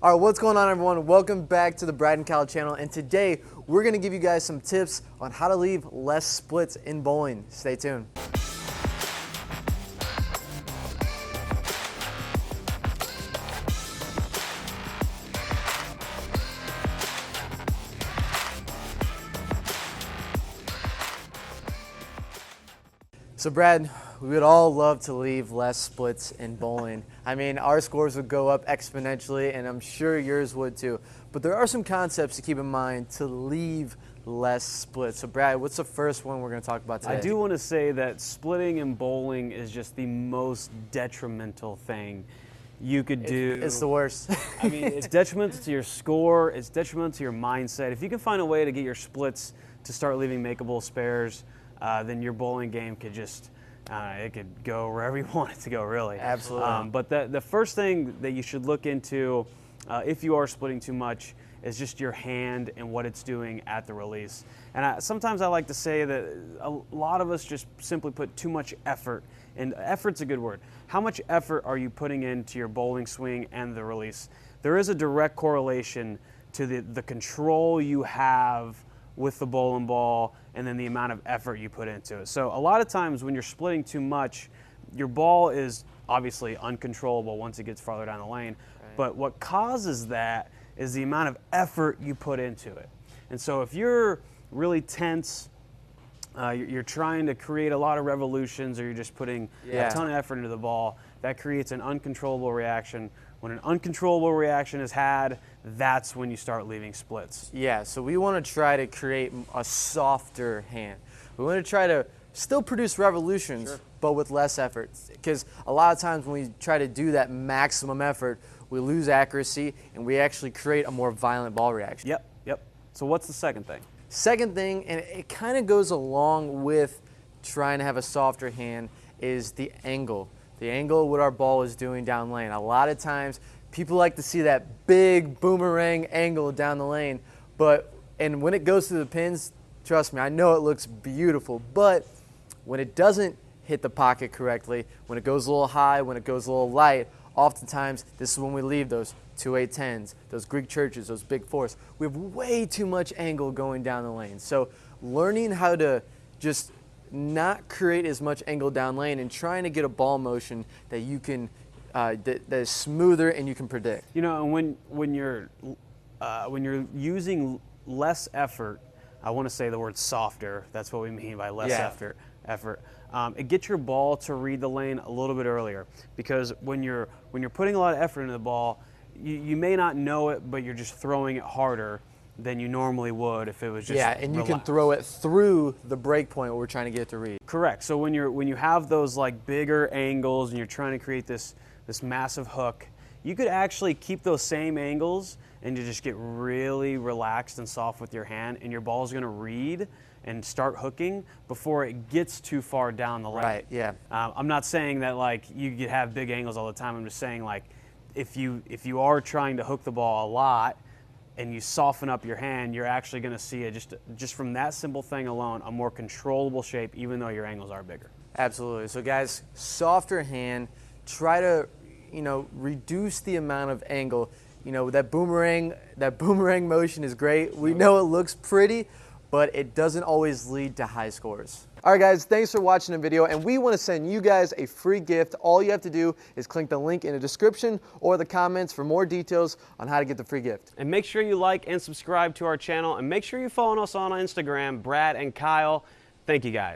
All right, what's going on, everyone? Welcome back to the Brad and Kyle channel, and today we're going to give you guys some tips on how to leave less splits in bowling. Stay tuned. So Brad, we would all love to leave less splits in bowling. I mean, our scores would go up exponentially, and I'm sure yours would too. But there are some concepts to keep in mind to leave less splits. So Brad, what's the first one we're going to talk about today? I do want to say that splitting in bowling is just the most detrimental thing you could do. It's the worst. I mean, it's detrimental to your score, it's detrimental to your mindset. If you can find a way to get your splits to start leaving makeable spares, then your bowling game could just, it could go wherever you want it to go, really. Absolutely. But the first thing that you should look into if you are splitting too much is just your hand and what it's doing at the release. And sometimes I like to say that a lot of us just simply put too much effort, and effort's a good word. How much effort are you putting into your bowling swing and the release? There is a direct correlation to the control you have with the bowling ball and then the amount of effort you put into it. So a lot of times when you're splitting too much, your ball is obviously uncontrollable once it gets farther down the lane. Right. But what causes that is the amount of effort you put into it. And so if you're really tense, you're trying to create a lot of revolutions, or you're just putting a ton of effort into the ball, that creates an uncontrollable reaction. When an uncontrollable reaction is had, that's when you start leaving splits. Yeah, so we want to try to create a softer hand. We want to try to still produce revolutions, sure, but with less effort. Because a lot of times when we try to do that maximum effort, we lose accuracy and we actually create a more violent ball reaction. Yep. So what's the second thing? Second thing, and it kind of goes along with trying to have a softer hand, is the angle. The angle of what our ball is doing down lane. A lot of times people like to see that big boomerang angle down the lane, and when it goes through the pins, trust me, I know it looks beautiful, but when it doesn't hit the pocket correctly, when it goes a little high, when it goes a little light, oftentimes this is when we leave those 2-8-10s, those Greek churches, those big fours. We have way too much angle going down the lane. So learning how to just not create as much angle down lane and trying to get a ball motion that you can that is smoother and you can predict. You know, when you're using less effort, I want to say the word softer. That's what we mean by less effort. It gets your ball to read the lane a little bit earlier, because when you're putting a lot of effort into the ball, you may not know it, but you're just throwing it harder than you normally would if it was just and you can throw it through the break point where we're trying to get it to read. Correct. So when you have those like bigger angles and you're trying to create this massive hook, you could actually keep those same angles and you just get really relaxed and soft with your hand, and your ball's going to read and start hooking before it gets too far down the lane. Right, yeah. I'm not saying that like you could have big angles all the time. I'm just saying, like, if you are trying to hook the ball a lot and you soften up your hand, you're actually going to see it just from that simple thing alone, a more controllable shape, even though your angles are bigger. Absolutely. So guys, softer hand, try to, reduce the amount of angle. That boomerang motion is great. We know it looks pretty, but it doesn't always lead to high scores. All right, guys, thanks for watching the video, and we want to send you guys a free gift. All you have to do is click the link in the description or the comments for more details on how to get the free gift. And make sure you like and subscribe to our channel, and make sure you follow us on Instagram, Brad and Kyle. Thank you, guys.